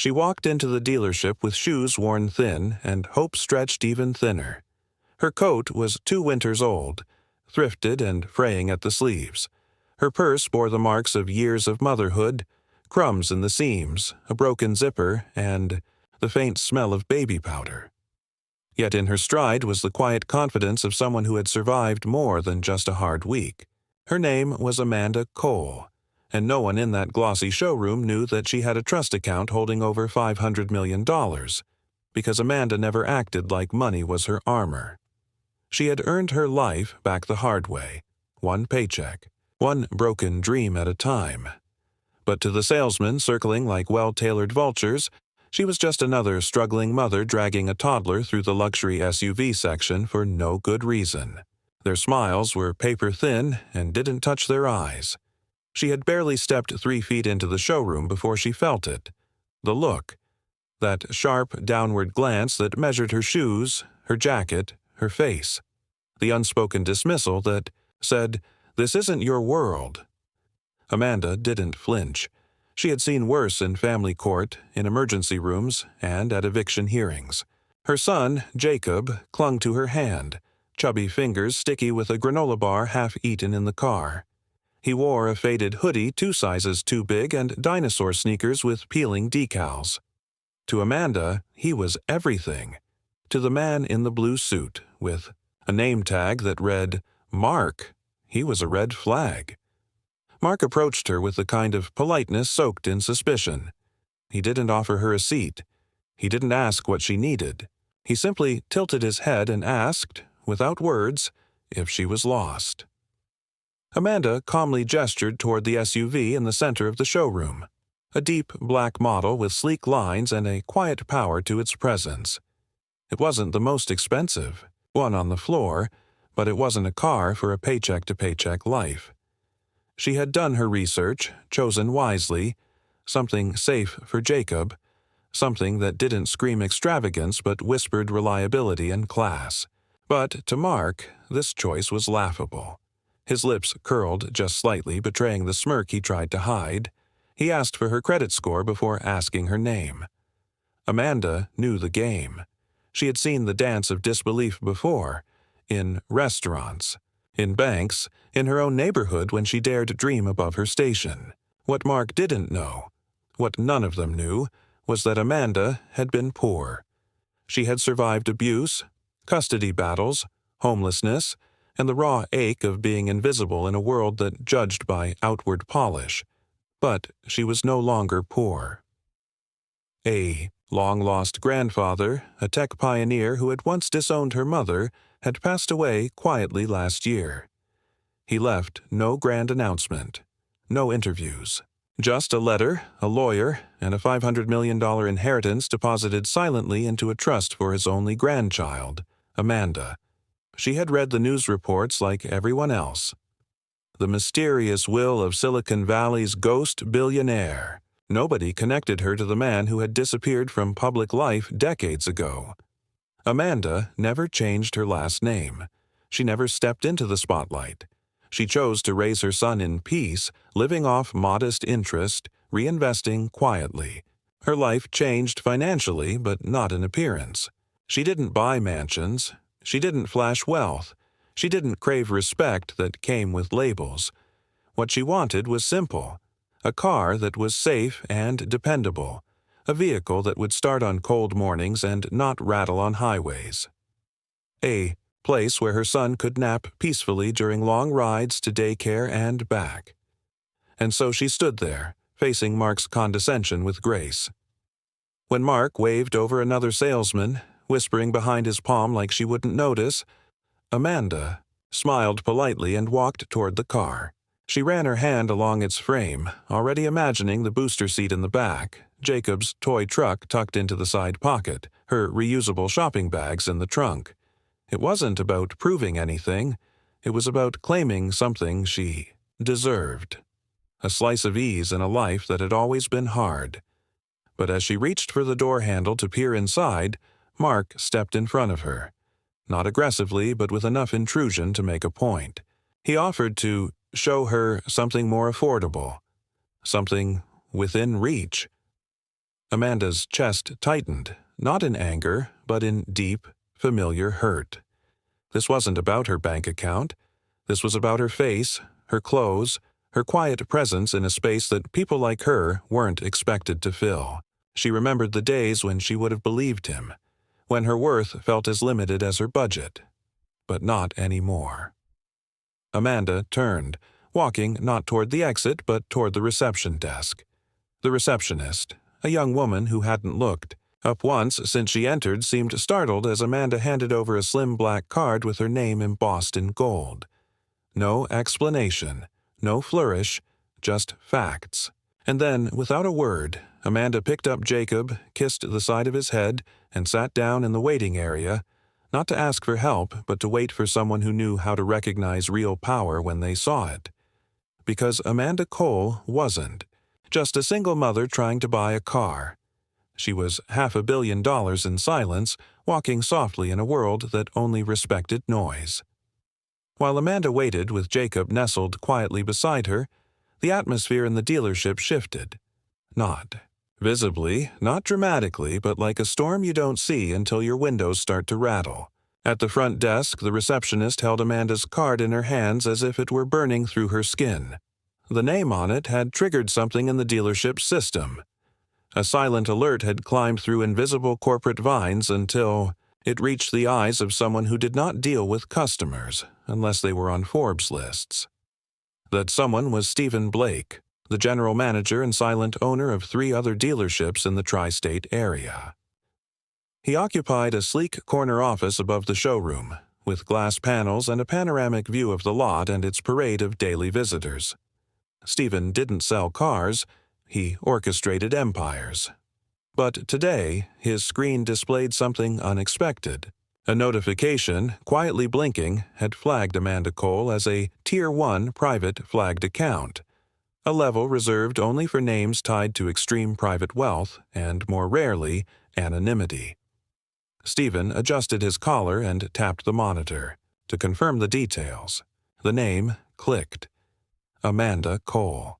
She walked into the dealership with shoes worn thin and hope stretched even thinner. Her coat was 2 winters old, thrifted and fraying at the sleeves. Her purse bore the marks of years of motherhood, crumbs in the seams, a broken zipper, and the faint smell of baby powder. Yet in her stride was the quiet confidence of someone who had survived more than just a hard week. Her name was Amanda Cole, and no one in that glossy showroom knew that she had a trust account holding over $500 million, because Amanda never acted like money was her armor. She had earned her life back the hard way, one paycheck, one broken dream at a time. But to the salesmen circling like well-tailored vultures, she was just another struggling mother dragging a toddler through the luxury SUV section for no good reason. Their smiles were paper-thin and didn't touch their eyes. She had barely stepped 3 feet into the showroom before she felt it. The look. That sharp, downward glance that measured her shoes, her jacket, her face. The unspoken dismissal that said, "This isn't your world." Amanda didn't flinch. She had seen worse in family court, in emergency rooms, and at eviction hearings. Her son, Jacob, clung to her hand, chubby fingers sticky with a granola bar half eaten in the car. He wore a faded hoodie 2 sizes too big and dinosaur sneakers with peeling decals. To Amanda, he was everything. To the man in the blue suit, with a name tag that read, Mark, he was a red flag. Mark approached her with the kind of politeness soaked in suspicion. He didn't offer her a seat. He didn't ask what she needed. He simply tilted his head and asked, without words, if she was lost. Amanda calmly gestured toward the SUV in the center of the showroom, a deep black model with sleek lines and a quiet power to its presence. It wasn't the most expensive, one on the floor, but it wasn't a car for a paycheck-to-paycheck life. She had done her research, chosen wisely, something safe for Jacob, something that didn't scream extravagance but whispered reliability and class. But to Mark, this choice was laughable. His lips curled just slightly, betraying the smirk he tried to hide. He asked for her credit score before asking her name. Amanda knew the game. She had seen the dance of disbelief before, in restaurants, in banks, in her own neighborhood when she dared dream above her station. What Mark didn't know, what none of them knew, was that Amanda had been poor. She had survived abuse, custody battles, homelessness, and the raw ache of being invisible in a world that judged by outward polish. But she was no longer poor. A long-lost grandfather, a tech pioneer who had once disowned her mother, had passed away quietly last year. He left no grand announcement, no interviews. Just a letter, a lawyer, and a $500 million inheritance deposited silently into a trust for his only grandchild, Amanda. She had read the news reports like everyone else. The mysterious will of Silicon Valley's ghost billionaire. Nobody connected her to the man who had disappeared from public life decades ago. Amanda never changed her last name. She never stepped into the spotlight. She chose to raise her son in peace, living off modest interest, reinvesting quietly. Her life changed financially, but not in appearance. She didn't buy mansions. She didn't flash wealth. She didn't crave respect that came with labels. What she wanted was simple. A car that was safe and dependable. A vehicle that would start on cold mornings and not rattle on highways. A place where her son could nap peacefully during long rides to daycare and back. And so she stood there, facing Mark's condescension with grace. When Mark waved over another salesman, whispering behind his palm like she wouldn't notice, Amanda smiled politely and walked toward the car. She ran her hand along its frame, already imagining the booster seat in the back, Jacob's toy truck tucked into the side pocket, her reusable shopping bags in the trunk. It wasn't about proving anything. It was about claiming something she deserved. A slice of ease in a life that had always been hard. But as she reached for the door handle to peer inside, Mark stepped in front of her. Not aggressively, but with enough intrusion to make a point. He offered to show her something more affordable. Something within reach. Amanda's chest tightened, not in anger, but in deep, familiar hurt. This wasn't about her bank account. This was about her face, her clothes, her quiet presence in a space that people like her weren't expected to fill. She remembered the days when she would have believed him, when her worth felt as limited as her budget. But not anymore. Amanda turned, walking not toward the exit but toward the reception desk. The receptionist, a young woman who hadn't looked up once since she entered, seemed startled as Amanda handed over a slim black card with her name embossed in gold. No explanation, no flourish, just facts. And then, without a word, Amanda picked up Jacob, kissed the side of his head, and sat down in the waiting area, not to ask for help, but to wait for someone who knew how to recognize real power when they saw it. Because Amanda Cole wasn't just a single mother trying to buy a car. She was $500 million in silence, walking softly in a world that only respected noise. While Amanda waited with Jacob nestled quietly beside her, the atmosphere in the dealership shifted. Not visibly, not dramatically, but like a storm you don't see until your windows start to rattle. At the front desk, the receptionist held Amanda's card in her hands as if it were burning through her skin. The name on it had triggered something in the dealership's system. A silent alert had climbed through invisible corporate vines until it reached the eyes of someone who did not deal with customers, unless they were on Forbes lists. That someone was Stephen Blake, the general manager and silent owner of 3 other dealerships in the tri-state area. He occupied a sleek corner office above the showroom, with glass panels and a panoramic view of the lot and its parade of daily visitors. Stephen didn't sell cars, he orchestrated empires. But today, his screen displayed something unexpected. A notification, quietly blinking, had flagged Amanda Cole as a Tier 1 private flagged account, a level reserved only for names tied to extreme private wealth and, more rarely, anonymity. Stephen adjusted his collar and tapped the monitor to confirm the details. The name clicked. Amanda Cole.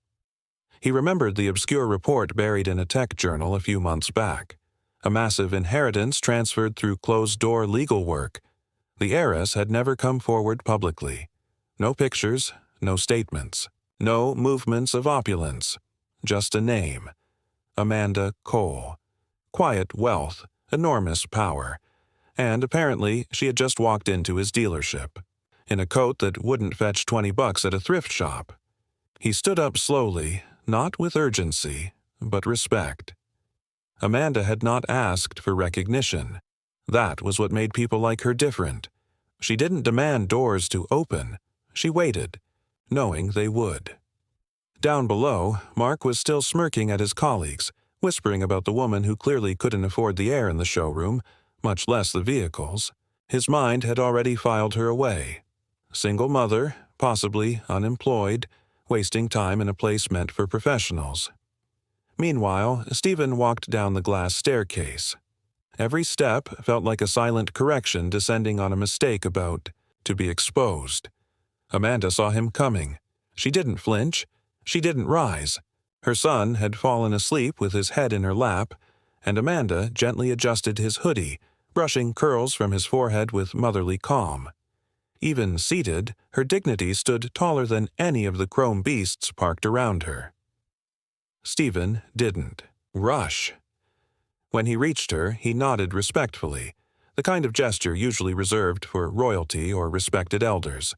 He remembered the obscure report buried in a tech journal a few months back. A massive inheritance transferred through closed-door legal work. The heiress had never come forward publicly. No pictures, no statements, no movements of opulence. Just a name. Amanda Cole. Quiet wealth, enormous power. And apparently she had just walked into his dealership, in a coat that wouldn't fetch $20 at a thrift shop. He stood up slowly, not with urgency, but respect. Amanda had not asked for recognition. That was what made people like her different. She didn't demand doors to open. She waited, knowing they would. Down below, Mark was still smirking at his colleagues, whispering about the woman who clearly couldn't afford the air in the showroom, much less the vehicles. His mind had already filed her away. Single mother, possibly unemployed, wasting time in a place meant for professionals. Meanwhile, Stephen walked down the glass staircase. Every step felt like a silent correction descending on a mistake about to be exposed. Amanda saw him coming. She didn't flinch. She didn't rise. Her son had fallen asleep with his head in her lap, and Amanda gently adjusted his hoodie, brushing curls from his forehead with motherly calm. Even seated, her dignity stood taller than any of the chrome beasts parked around her. Stephen didn't rush. When he reached her, he nodded respectfully, the kind of gesture usually reserved for royalty or respected elders.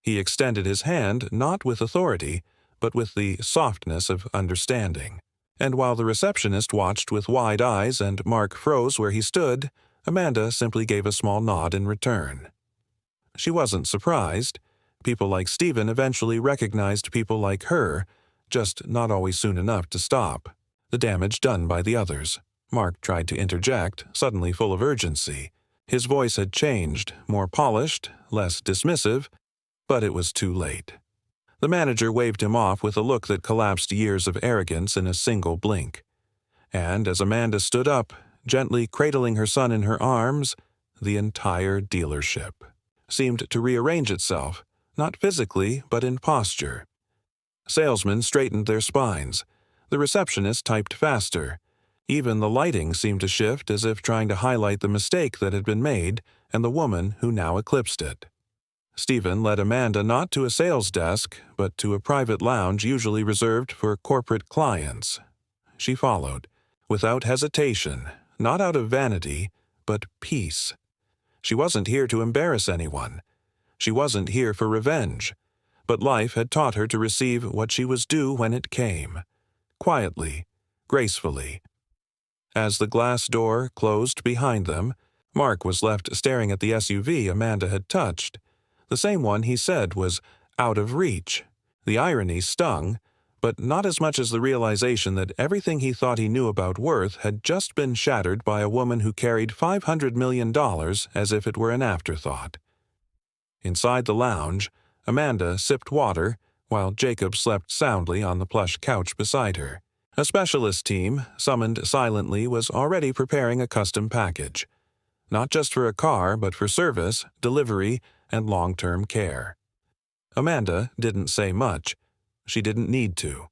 He extended his hand not with authority, but with the softness of understanding. And while the receptionist watched with wide eyes and Mark froze where he stood, Amanda simply gave a small nod in return. She wasn't surprised. People like Stephen eventually recognized people like her, just not always soon enough to stop the damage done by the others. Mark tried to interject, suddenly full of urgency. His voice had changed, more polished, less dismissive, but it was too late. The manager waved him off with a look that collapsed years of arrogance in a single blink. And as Amanda stood up, gently cradling her son in her arms, the entire dealership seemed to rearrange itself, not physically, but in posture. Salesmen straightened their spines. The receptionist typed faster. Even the lighting seemed to shift as if trying to highlight the mistake that had been made and the woman who now eclipsed it. Stephen led Amanda not to a sales desk, but to a private lounge usually reserved for corporate clients. She followed, without hesitation, not out of vanity, but peace. She wasn't here to embarrass anyone. She wasn't here for revenge. But life had taught her to receive what she was due when it came. Quietly, gracefully. As the glass door closed behind them, Mark was left staring at the SUV Amanda had touched. The same one he said was out of reach. The irony stung, but not as much as the realization that everything he thought he knew about worth had just been shattered by a woman who carried $500 million as if it were an afterthought. Inside the lounge, Amanda sipped water while Jacob slept soundly on the plush couch beside her. A specialist team, summoned silently, was already preparing a custom package. Not just for a car, but for service, delivery, and long-term care. Amanda didn't say much. She didn't need to.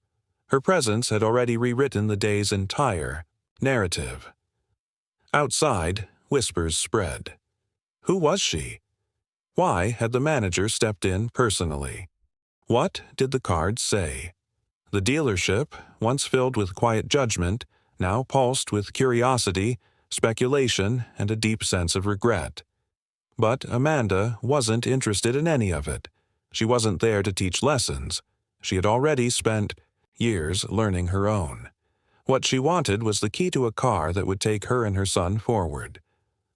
Her presence had already rewritten the day's entire narrative. Outside, whispers spread. Who was she? Why had the manager stepped in personally? What did the cards say? The dealership, once filled with quiet judgment, now pulsed with curiosity, speculation, and a deep sense of regret. But Amanda wasn't interested in any of it. She wasn't there to teach lessons. She had already spent years learning her own. What she wanted was the key to a car that would take her and her son forward.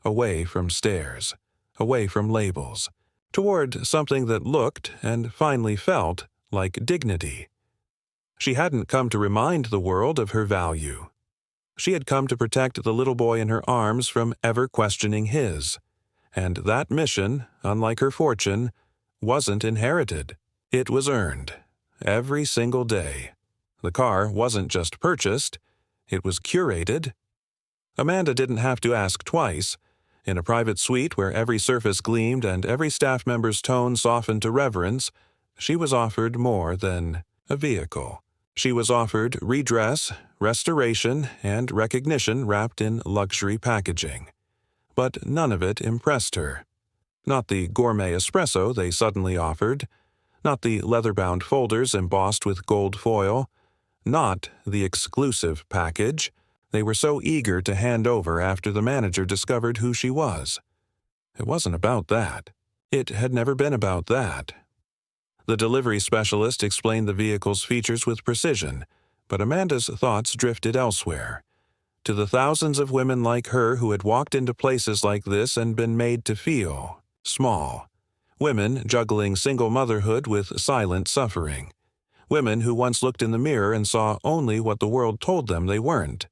Away from stairs. Away from labels. Toward something that looked, and finally felt, like dignity. She hadn't come to remind the world of her value. She had come to protect the little boy in her arms from ever questioning his. And that mission, unlike her fortune, wasn't inherited. It was earned. Every single day. The car wasn't just purchased, it was curated. Amanda didn't have to ask twice. In a private suite where every surface gleamed and every staff member's tone softened to reverence, she was offered more than a vehicle. She was offered redress, restoration, and recognition wrapped in luxury packaging. But none of it impressed her. Not the gourmet espresso they suddenly offered, not the leather-bound folders embossed with gold foil, not the exclusive package they were so eager to hand over after the manager discovered who she was. It wasn't about that. It had never been about that. The delivery specialist explained the vehicle's features with precision, but Amanda's thoughts drifted elsewhere. To the thousands of women like her who had walked into places like this and been made to feel small. Women juggling single motherhood with silent suffering. Women who once looked in the mirror and saw only what the world told them they weren't.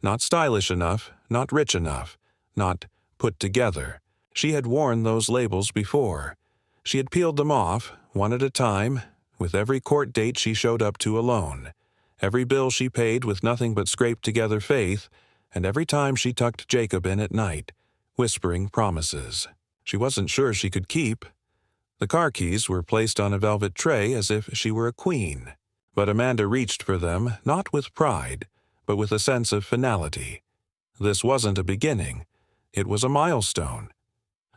Not stylish enough, not rich enough, not put together. She had worn those labels before. She had peeled them off, one at a time, with every court date she showed up to alone, every bill she paid with nothing but scraped-together faith, and every time she tucked Jacob in at night, whispering promises she wasn't sure she could keep. The car keys were placed on a velvet tray as if she were a queen, but Amanda reached for them not with pride, but with a sense of finality. This wasn't a beginning. It was a milestone.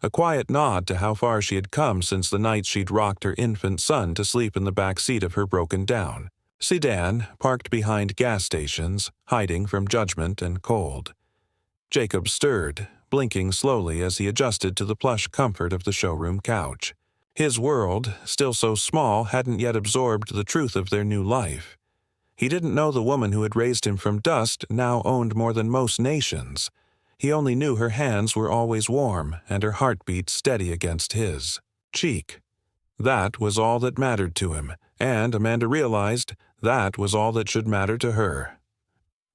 A quiet nod to how far she had come since the night she'd rocked her infant son to sleep in the back seat of her broken-down sedan parked behind gas stations, hiding from judgment and cold. Jacob stirred, blinking slowly as he adjusted to the plush comfort of the showroom couch. His world, still so small, hadn't yet absorbed the truth of their new life. He didn't know the woman who had raised him from dust now owned more than most nations. He only knew her hands were always warm and her heartbeat steady against his cheek. That was all that mattered to him, and Amanda realized that was all that should matter to her.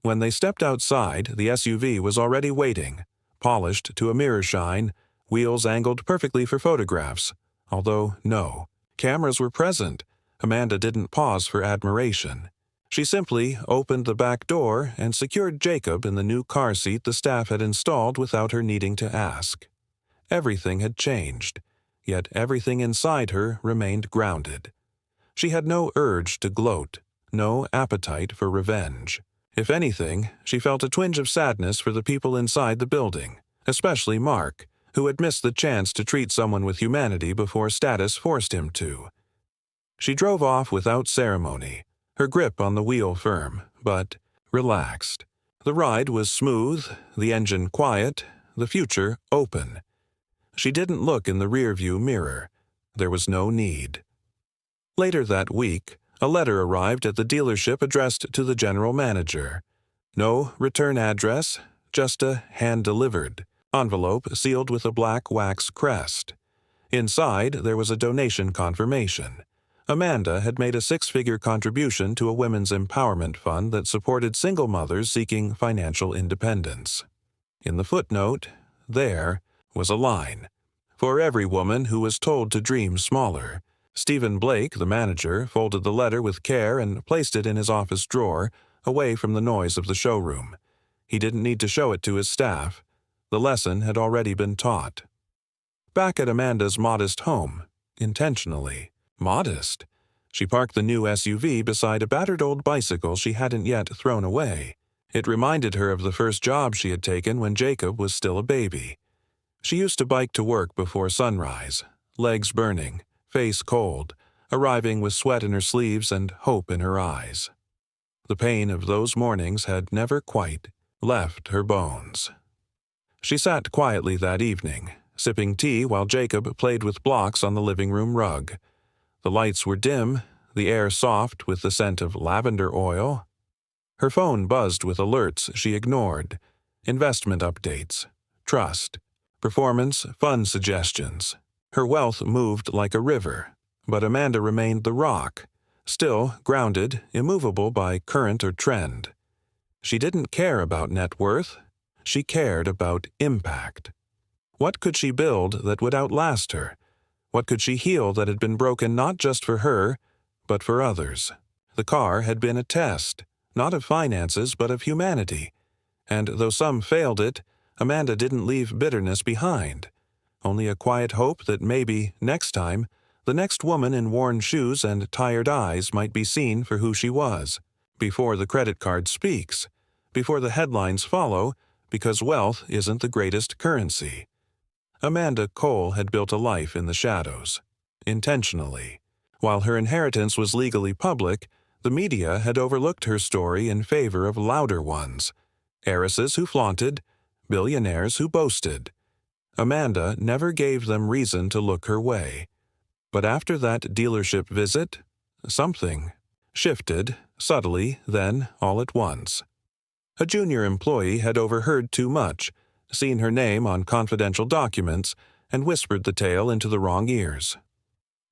When they stepped outside, the SUV was already waiting, polished to a mirror shine, wheels angled perfectly for photographs. Although, no, cameras were present. Amanda didn't pause for admiration. She simply opened the back door and secured Jacob in the new car seat the staff had installed without her needing to ask. Everything had changed, yet everything inside her remained grounded. She had no urge to gloat, no appetite for revenge. If anything, she felt a twinge of sadness for the people inside the building, especially Mark, who had missed the chance to treat someone with humanity before status forced him to. She drove off without ceremony, her grip on the wheel firm, but relaxed. The ride was smooth, the engine quiet, the future open. She didn't look in the rearview mirror. There was no need. Later that week, a letter arrived at the dealership addressed to the general manager. No return address, just a hand-delivered envelope sealed with a black wax crest. Inside, there was a donation confirmation. Amanda had made a 6-figure contribution to a women's empowerment fund that supported single mothers seeking financial independence. In the footnote, there was a line. For every woman who was told to dream smaller. Stephen Blake, the manager, folded the letter with care and placed it in his office drawer, away from the noise of the showroom. He didn't need to show it to his staff. The lesson had already been taught. Back at Amanda's modest home, intentionally modest, she parked the new SUV beside a battered old bicycle she hadn't yet thrown away. It reminded her of the first job she had taken when Jacob was still a baby. She used to bike to work before sunrise, legs burning, face cold, arriving with sweat in her sleeves and hope in her eyes. The pain of those mornings had never quite left her bones. She sat quietly that evening, sipping tea while Jacob played with blocks on the living room rug. The lights were dim, the air soft with the scent of lavender oil. Her phone buzzed with alerts she ignored. Investment updates, trust, performance, fund suggestions. Her wealth moved like a river, but Amanda remained the rock, still grounded, immovable by current or trend. She didn't care about net worth. She cared about impact. What could she build that would outlast her? What could she heal that had been broken not just for her, but for others? The car had been a test, not of finances but of humanity. And though some failed it, Amanda didn't leave bitterness behind. Only a quiet hope that maybe, next time, the next woman in worn shoes and tired eyes might be seen for who she was, before the credit card speaks, before the headlines follow, because wealth isn't the greatest currency. Amanda Cole had built a life in the shadows, intentionally. While her inheritance was legally public, the media had overlooked her story in favor of louder ones. Heiresses who flaunted, billionaires who boasted. Amanda never gave them reason to look her way. But after that dealership visit, something shifted, subtly, then all at once. A junior employee had overheard too much, seen her name on confidential documents, and whispered the tale into the wrong ears.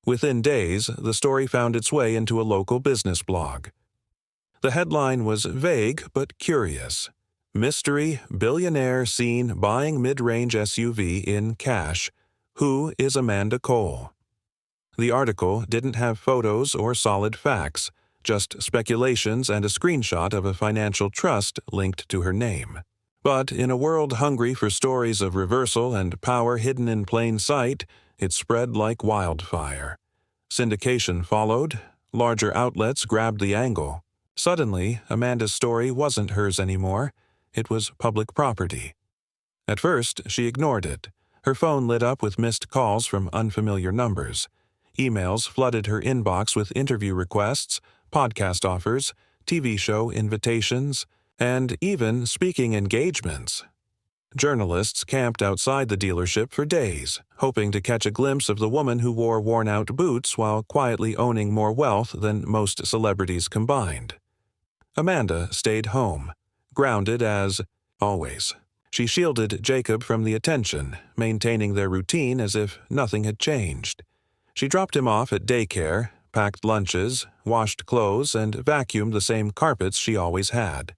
Within days, the story found its way into a local business blog. The headline was vague but curious. Mystery billionaire seen buying mid-range SUV in cash. Who is Amanda Cole? The article didn't have photos or solid facts, just speculations and a screenshot of a financial trust linked to her name. But in a world hungry for stories of reversal and power hidden in plain sight, it spread like wildfire. Syndication followed. Larger outlets grabbed the angle. Suddenly, Amanda's story wasn't hers anymore. It was public property. At first, she ignored it. Her phone lit up with missed calls from unfamiliar numbers. Emails flooded her inbox with interview requests, podcast offers, TV show invitations, and even speaking engagements. Journalists camped outside the dealership for days, hoping to catch a glimpse of the woman who wore worn-out boots while quietly owning more wealth than most celebrities combined. Amanda stayed home, grounded as always. She shielded Jacob from the attention, maintaining their routine as if nothing had changed. She dropped him off at daycare, packed lunches, washed clothes, and vacuumed the same carpets she always had.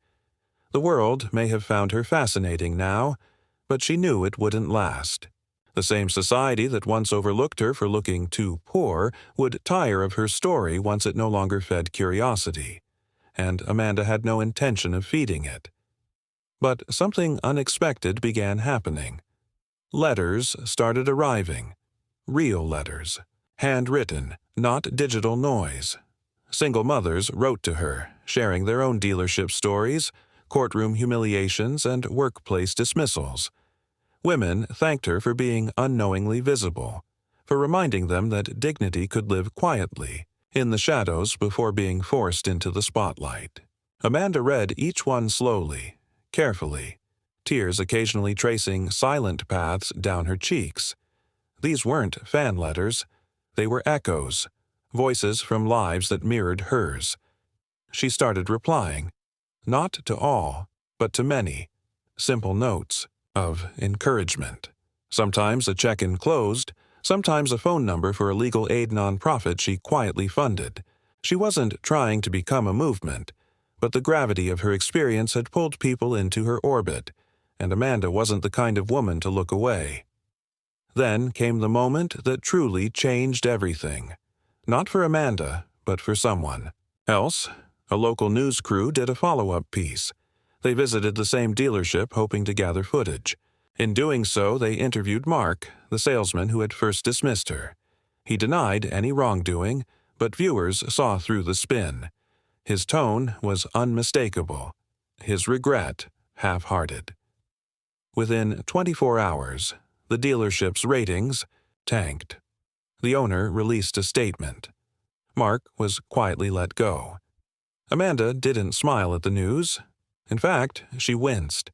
The world may have found her fascinating now, but she knew it wouldn't last. The same society that once overlooked her for looking too poor would tire of her story once it no longer fed curiosity, and Amanda had no intention of feeding it. But something unexpected began happening. Letters started arriving. Real letters. Handwritten, not digital noise. Single mothers wrote to her, sharing their own dealership stories, courtroom humiliations, and workplace dismissals. Women thanked her for being unknowingly visible, for reminding them that dignity could live quietly, in the shadows before being forced into the spotlight. Amanda read each one slowly, carefully, tears occasionally tracing silent paths down her cheeks. These weren't fan letters. They were echoes, voices from lives that mirrored hers. She started replying, not to all, but to many, simple notes of encouragement. Sometimes a check-in closed, sometimes a phone number for a legal aid nonprofit she quietly funded. She wasn't trying to become a movement, but the gravity of her experience had pulled people into her orbit, and Amanda wasn't the kind of woman to look away. Then came the moment that truly changed everything. Not for Amanda, but for someone else. A local news crew did a follow-up piece. They visited the same dealership hoping to gather footage. In doing so, they interviewed Mark, the salesman who had first dismissed her. He denied any wrongdoing, but viewers saw through the spin. His tone was unmistakable, his regret half-hearted. Within 24 hours, the dealership's ratings tanked. The owner released a statement. Mark was quietly let go. Amanda didn't smile at the news. In fact, she winced.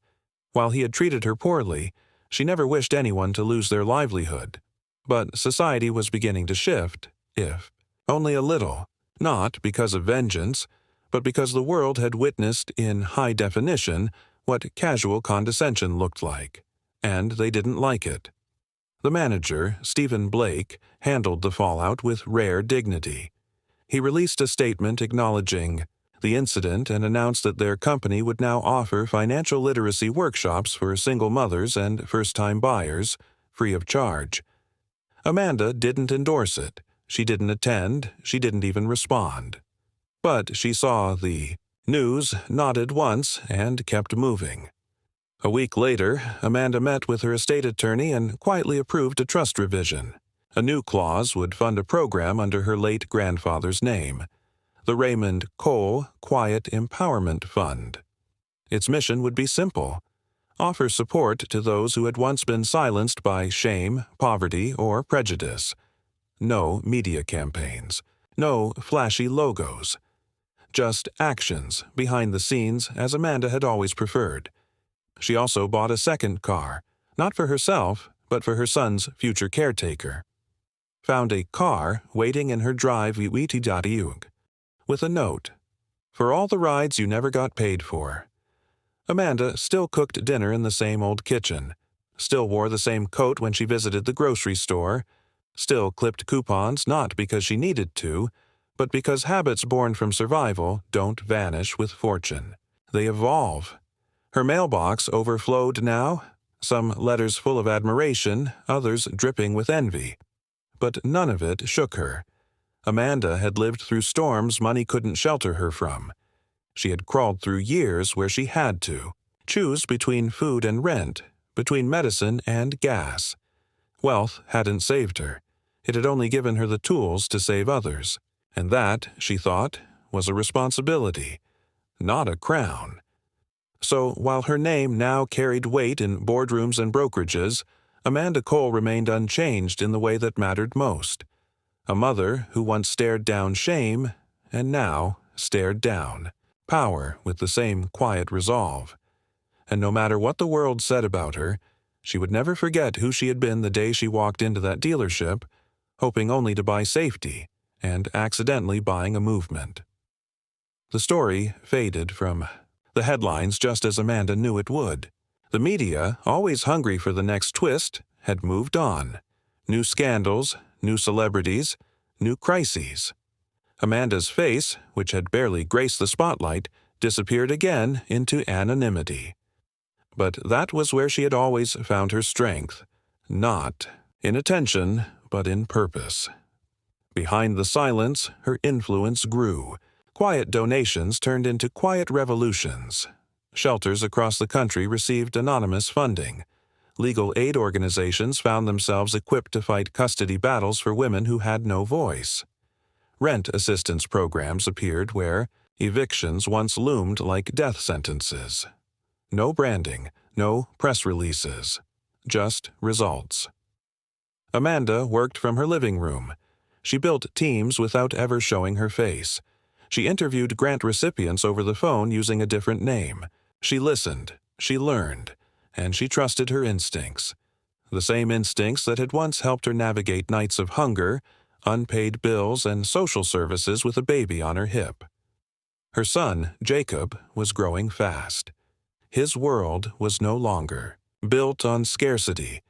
While he had treated her poorly, she never wished anyone to lose their livelihood. But society was beginning to shift, if only a little, not because of vengeance, but because the world had witnessed in high definition what casual condescension looked like, and they didn't like it. The manager, Stephen Blake, handled the fallout with rare dignity. He released a statement acknowledging the incident and announced that their company would now offer financial literacy workshops for single mothers and first-time buyers, free of charge. Amanda didn't endorse it. She didn't attend. She didn't even respond. But she saw the news, nodded once, and kept moving. A week later, Amanda met with her estate attorney and quietly approved a trust revision. A new clause would fund a program under her late grandfather's name, the Raymond Cole Quiet Empowerment Fund. Its mission would be simple: offer support to those who had once been silenced by shame, poverty, or prejudice. No media campaigns, no flashy logos. Just actions behind the scenes as Amanda had always preferred. She also bought a second car, not for herself, but for her son's future caretaker. Found a car waiting in her drive with a note: for all the rides you never got paid for. Amanda still cooked dinner in the same old kitchen, still wore the same coat when she visited the grocery store, still clipped coupons not because she needed to, but because habits born from survival don't vanish with fortune. They evolve. Her mailbox overflowed now, some letters full of admiration, others dripping with envy. But none of it shook her. Amanda had lived through storms money couldn't shelter her from. She had crawled through years where she had to choose between food and rent, between medicine and gas. Wealth hadn't saved her. It had only given her the tools to save others. And that, she thought, was a responsibility, not a crown. So while her name now carried weight in boardrooms and brokerages, Amanda Cole remained unchanged in the way that mattered most. A mother who once stared down shame and now stared down power with the same quiet resolve. And no matter what the world said about her, she would never forget who she had been the day she walked into that dealership, hoping only to buy safety and accidentally buying a movement. The story faded from the headlines just as Amanda knew it would. The media, always hungry for the next twist, had moved on. New scandals, new celebrities, new crises. Amanda's face, which had barely graced the spotlight, disappeared again into anonymity. But that was where she had always found her strength, not in attention, but in purpose. Behind the silence, her influence grew. Quiet donations turned into quiet revolutions. Shelters across the country received anonymous funding. Legal aid organizations found themselves equipped to fight custody battles for women who had no voice. Rent assistance programs appeared where, Evictions once loomed like death sentences. No branding, no press releases, just results. Amanda worked from her living room. She built teams without ever showing her face. She interviewed grant recipients over the phone using a different name. She listened, she learned, and she trusted her instincts. The same instincts that had once helped her navigate nights of hunger, unpaid bills, and social services with a baby on her hip. Her son, Jacob, was growing fast. His world was no longer built on scarcity.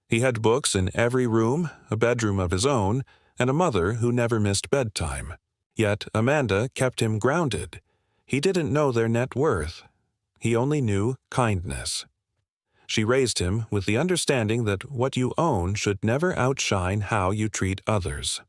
He had books in every room, a bedroom of his own, and a mother who never missed bedtime. Yet Amanda kept him grounded. He didn't know their net worth. He only knew kindness. She raised him with the understanding that what you own should never outshine how you treat others.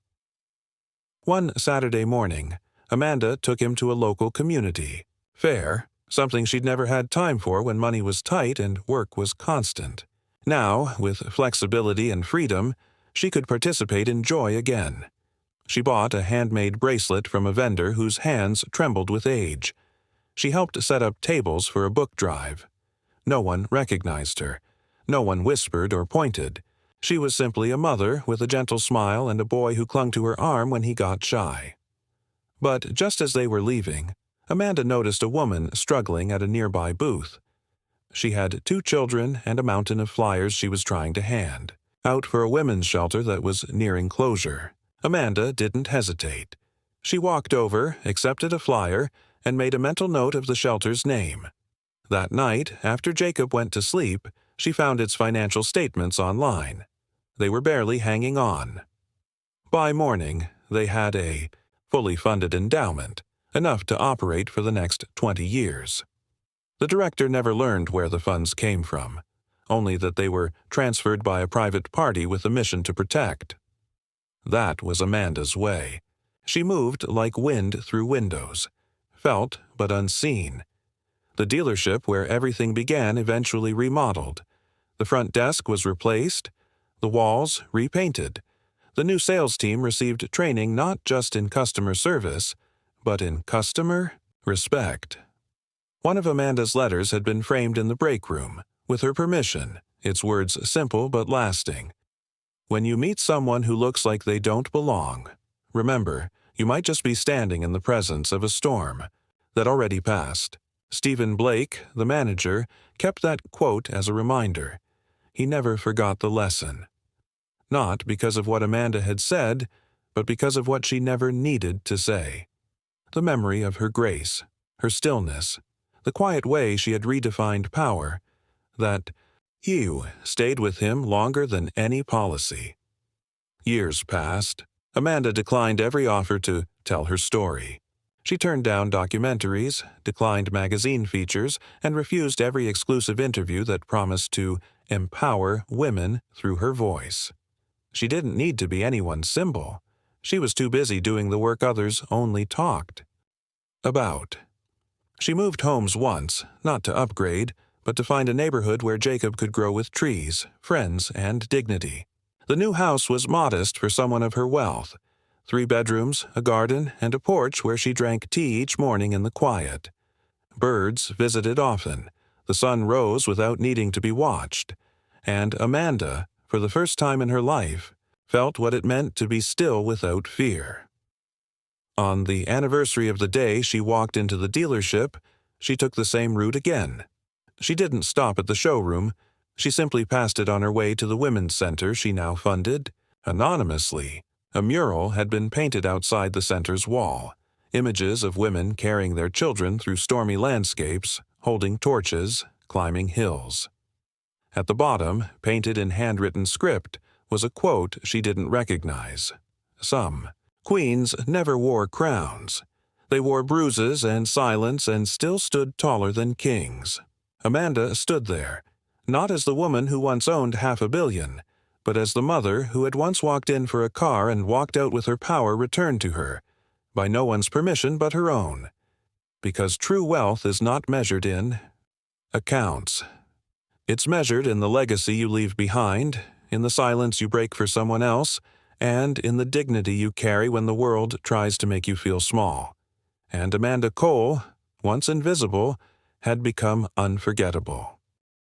One Saturday morning, Amanda took him to a local community fair, something she'd never had time for when money was tight and work was constant. Now, with flexibility and freedom, she could participate in joy again. She bought a handmade bracelet from a vendor whose hands trembled with age. She helped set up tables for a book drive. No one recognized her. No one whispered or pointed. She was simply a mother with a gentle smile and a boy who clung to her arm when he got shy. But just as they were leaving, Amanda noticed a woman struggling at a nearby booth. She had 2 children and a mountain of flyers she was trying to hand, out for a women's shelter that was nearing closure. Amanda didn't hesitate. She walked over, accepted a flyer, and made a mental note of the shelter's name. That night, after Jacob went to sleep, she found its financial statements online. They were barely hanging on. By morning, they had a fully funded endowment, enough to operate for the next 20 years. The director never learned where the funds came from, only that they were transferred by a private party with a mission to protect. That was Amanda's way. She moved like wind through windows, felt but unseen. The dealership where everything began eventually remodeled. The front desk was replaced, the walls repainted. The new sales team received training not just in customer service, but in customer respect. One of Amanda's letters had been framed in the break room, with her permission, its words simple but lasting. When you meet someone who looks like they don't belong, remember, you might just be standing in the presence of a storm that already passed. Stephen Blake, the manager, kept that quote as a reminder. He never forgot the lesson. Not because of what Amanda had said, but because of what she never needed to say. The memory of her grace, her stillness, the quiet way she had redefined power, that hue stayed with him longer than any policy. Years passed. Amanda declined every offer to tell her story. She turned down documentaries, declined magazine features, and refused every exclusive interview that promised to empower women through her voice. She didn't need to be anyone's symbol. She was too busy doing the work others only talked about. She moved homes once, not to upgrade, but to find a neighborhood where Jacob could grow with trees, friends, and dignity. The new house was modest for someone of her wealth. 3 bedrooms, a garden, and a porch where she drank tea each morning in the quiet. Birds visited often. The sun rose without needing to be watched. And Amanda, for the first time in her life, felt what it meant to be still without fear. On the anniversary of the day she walked into the dealership, she took the same route again. She didn't stop at the showroom. She simply passed it on her way to the women's center she now funded. Anonymously, a mural had been painted outside the center's wall. Images of women carrying their children through stormy landscapes, holding torches, climbing hills. At the bottom, painted in handwritten script, was a quote she didn't recognize. Some queens never wore crowns. They wore bruises and silence and still stood taller than kings. Amanda stood there, not as the woman who once owned $500 million, but as the mother who had once walked in for a car and walked out with her power returned to her, by no one's permission but her own. Because true wealth is not measured in accounts. It's measured in the legacy you leave behind, in the silence you break for someone else, and in the dignity you carry when the world tries to make you feel small. and Amanda Cole, once invisible, had become unforgettable.